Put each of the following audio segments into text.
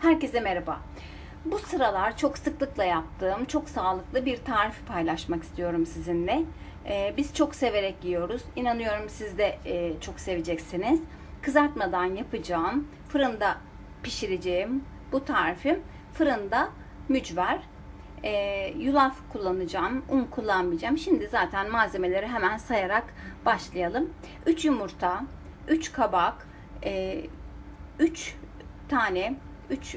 Herkese merhaba. Bu sıralar çok sıklıkla yaptığım çok sağlıklı bir tarifi paylaşmak istiyorum sizinle. Biz çok severek yiyoruz. İnanıyorum siz de çok seveceksiniz. Kızartmadan yapacağım, fırında pişireceğim bu tarifim fırında mücver. Yulaf kullanacağım, un kullanmayacağım. Şimdi zaten malzemeleri hemen sayarak başlayalım. 3 yumurta, 3 kabak, 3 tane 3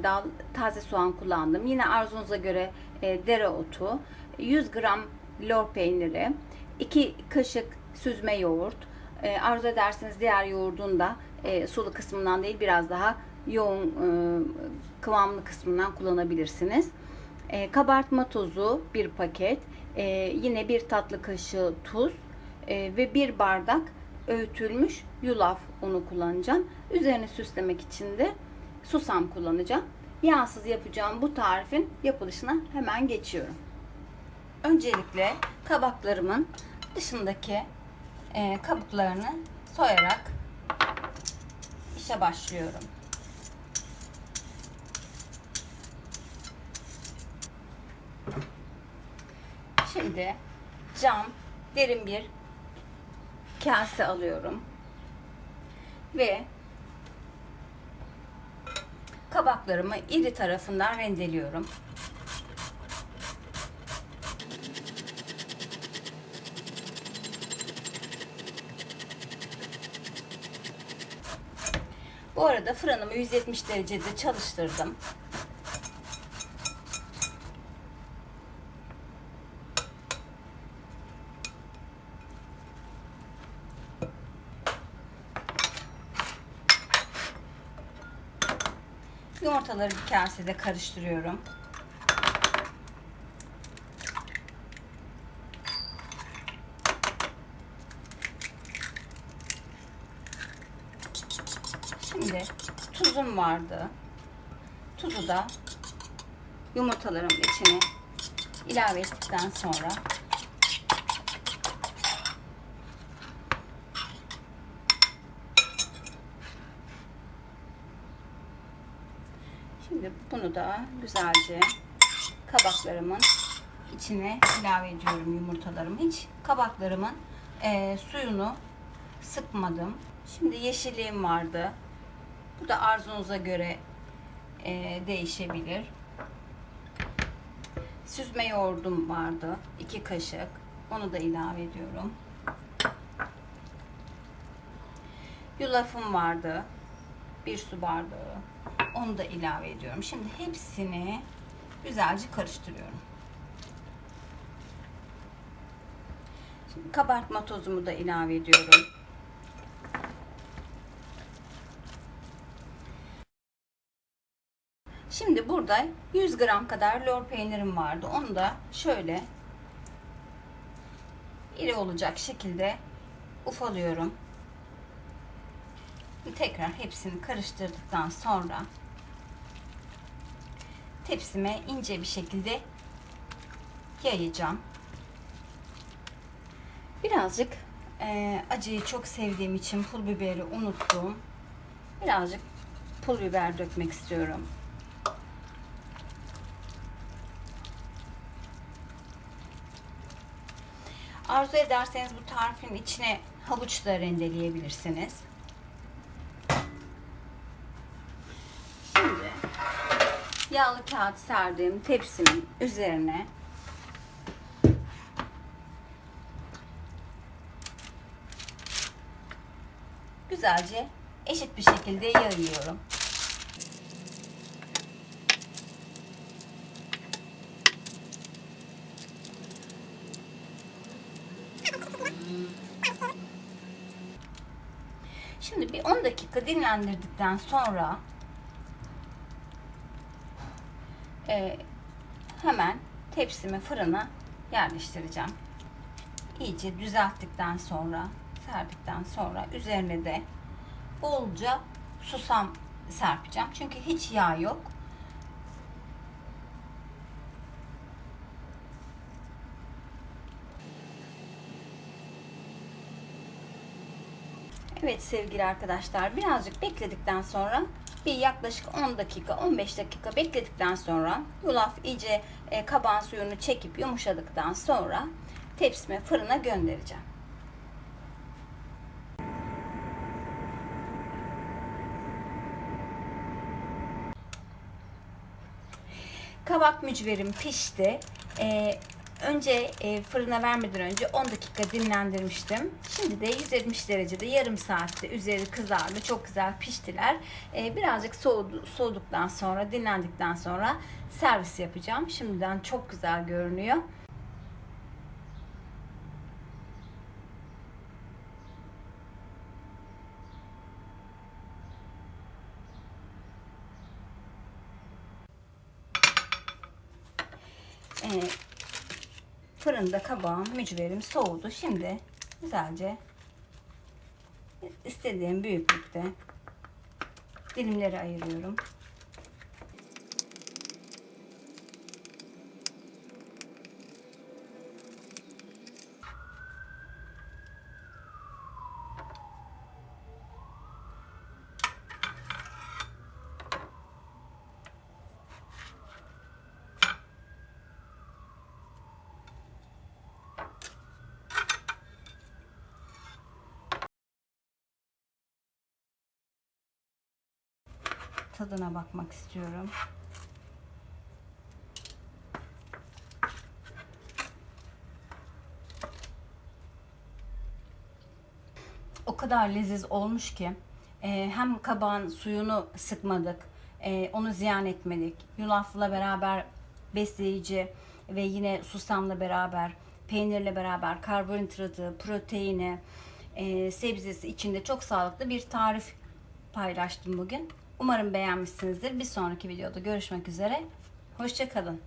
dal taze soğan kullandım. Yine arzunuza göre dereotu, 100 gram lor peyniri, 2 kaşık süzme yoğurt. Arzu ederseniz diğer yoğurdun da sulu kısmından değil biraz daha yoğun kıvamlı kısmından kullanabilirsiniz. Kabartma tozu 1 paket, yine 1 tatlı kaşığı tuz ve 1 bardak öğütülmüş yulaf unu kullanacağım. Üzerini süslemek için de susam kullanacağım. Yağsız yapacağım bu tarifin yapılışına hemen geçiyorum. Öncelikle kabaklarımın dışındaki kabuklarını soyarak işe başlıyorum. Şimdi cam derin bir kase alıyorum ve kabaklarımı iri tarafından rendeliyorum. Bu arada fırınımı 170 derecede çalıştırdım. Yumurtaları bir kasede karıştırıyorum. Şimdi tuzum vardı. Tuzu da yumurtaların içine ilave ettikten sonra şimdi bunu da güzelce kabaklarımın içine ilave ediyorum yumurtalarımı. Hiç kabaklarımın suyunu sıkmadım. Şimdi yeşilliğim vardı. Bu da arzunuza göre değişebilir. Süzme yoğurdum vardı. 2 kaşık. Onu da ilave ediyorum. Yulafım vardı. 1 su bardağı. Onu da ilave ediyorum. Şimdi hepsini güzelce karıştırıyorum. Şimdi kabartma tozumu da ilave ediyorum. Şimdi burada 100 gram kadar lor peynirim vardı. Onu da şöyle iri olacak şekilde ufalıyorum. Tekrar hepsini karıştırdıktan sonra tepsime ince bir şekilde yayacağım. Birazcık acıyı çok sevdiğim için pul biberi unuttum. Birazcık pul biber dökmek istiyorum. Arzu ederseniz bu tarifin içine havuç da rendeleyebilirsiniz. Şimdi yağlı kağıt serdiğim tepsimin üzerine güzelce eşit bir şekilde yayıyorum. Şimdi bir 10 dakika dinlendirdikten sonra hemen tepsimi fırına yerleştireceğim. İyice düzelttikten sonra, serdikten sonra üzerine de bolca susam serpeceğim. Çünkü hiç yağ yok. Evet sevgili arkadaşlar, birazcık bekledikten sonra Bir yaklaşık 10 dakika 15 dakika bekledikten sonra yulaf iyice kabağın suyunu çekip yumuşadıktan sonra tepsime fırına göndereceğim. Kabak mücverim pişti. Önce fırına vermeden önce 10 dakika dinlendirmiştim. Şimdi de 170 derecede yarım saatte üzeri kızardı. Çok güzel piştiler. Birazcık soğuduktan sonra, dinlendikten sonra servis yapacağım. Şimdiden çok güzel görünüyor. Fırında kabağım, mücverim soğudu. Şimdi güzelce istediğim büyüklükte dilimleri ayırıyorum. Tadına bakmak istiyorum. O kadar leziz olmuş ki hem kabağın suyunu sıkmadık, onu ziyan etmedik. Yulafla beraber besleyici ve yine susamla beraber, peynirle beraber karbonhidratı, proteini, sebzesi içinde çok sağlıklı bir tarif paylaştım bugün. Umarım beğenmişsinizdir. Bir sonraki videoda görüşmek üzere. Hoşça kalın.